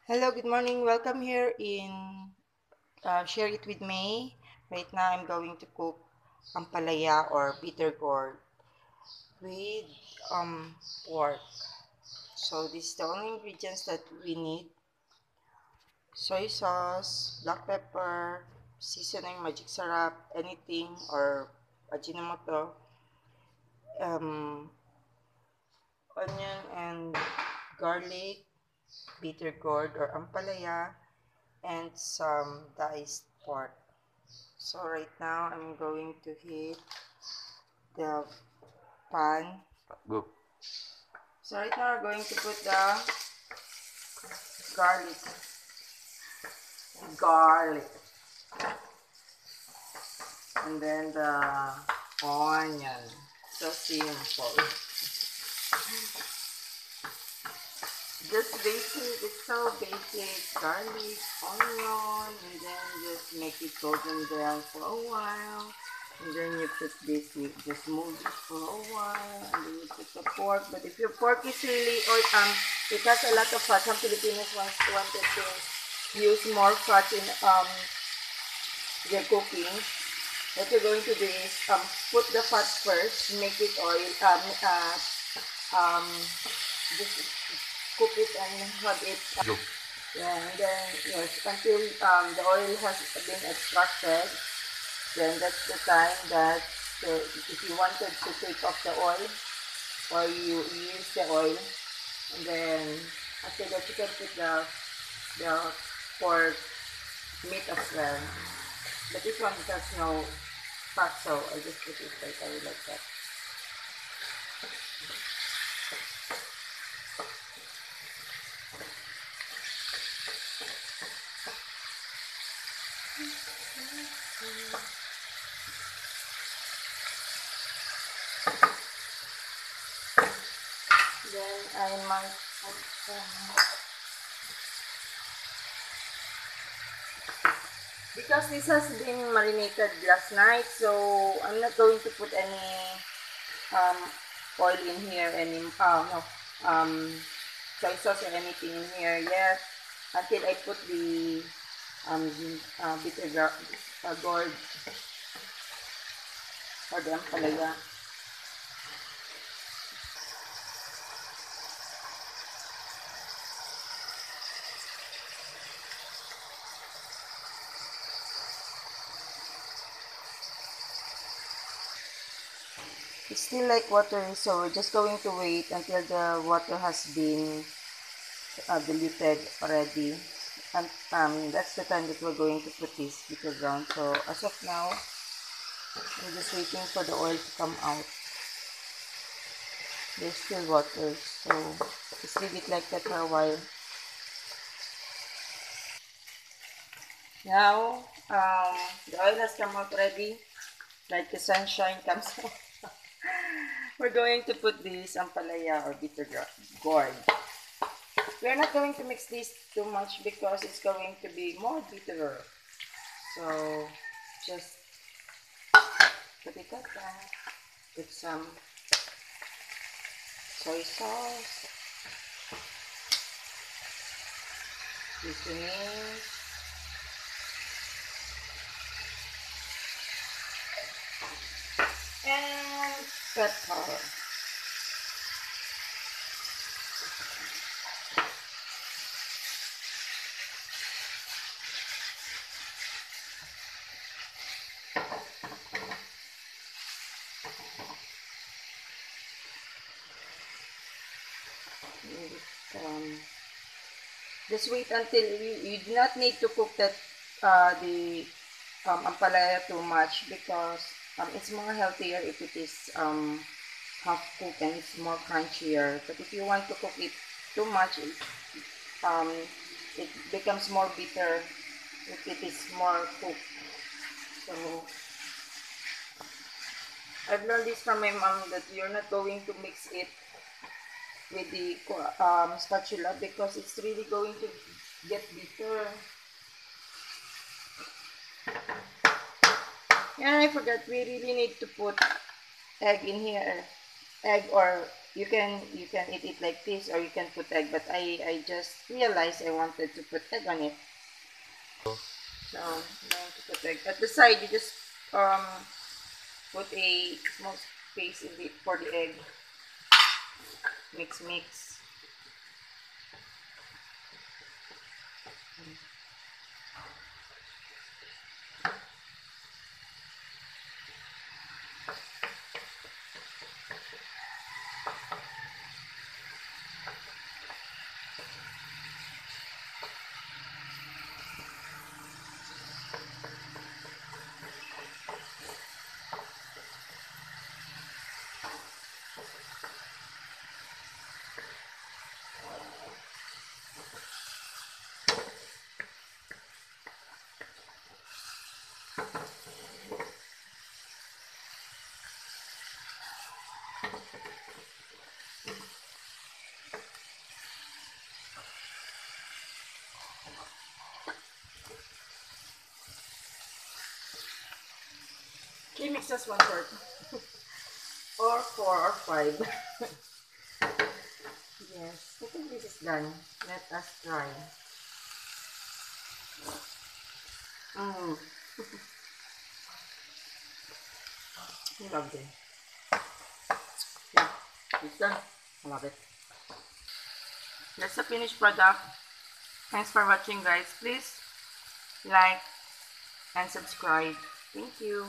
Hello, good morning. Welcome here in Share It With Me. Right now, I'm going to cook ampalaya or bitter gourd with pork. So, this is the only ingredients that we need. Soy sauce, black pepper, seasoning, magic syrup, anything, or ajinomoto, um, onion and garlic, bitter gourd or ampalaya, and some diced pork. So right now I'm going to heat the pan. Go. So right now we're going to put the garlic. Garlic. And then the onion. So simple. Just basic, it's so basic. Garlic, onion, and then just make it golden brown for a while. And then you put this, you just move it for a while, and then you put the pork. But if your pork is really, or it has a lot of fat, some Filipinos wanted to use more fat in their cooking. What you're going to do is put the fat first, make it oil, just cook it and have it. Go. Yeah, and then yes, until the oil has been extracted. Then that's the time that if you wanted to take off the oil or you use the oil, and then after that you can put the pork meat as well. But this one has no fat, so I just put it right away like that. Then I might put some, because this has been marinated last night, so I'm not going to put any um, oil in here, any no soy sauce or anything in here yet until I put the bitter gourd or the ampalaya. It's still like water, so we're just going to wait until the water has been diluted already. And that's the time that we're going to put this bitter brown. So as of now, I'm just waiting for the oil to come out. There's still water, so just leave it like that for a while. Now, the oil has come out already, like the sunshine comes out. We're going to put this ampalaya or bitter gourd. We're not going to mix this too much because it's going to be more bitter. So, just put it like that. Put some soy sauce, seasoning, and pepper. Um, just wait until you do not need to cook that the ampalaya too much because it's more healthier if it is half cooked and it's more crunchier. But if you want to cook it too much, um, it becomes more bitter if it is more cooked. So I've learned this from my mom that you're not going to mix it with the spatula because it's really going to get bitter. And I forgot, we really need to put egg in here. Egg or You can eat it like this, or you can put egg, but I just realized I wanted to put egg on it. So I'm going to put egg. At the side, you just um put a small space in the for the egg. Mix. Okay, mix just 1/4, or 4 or 5. Yes, I think this is done. Let us try. Mm, lovely. Yeah, it's done. I love it. That's the finished product. Thanks for watching, guys. Please like and subscribe. Thank you.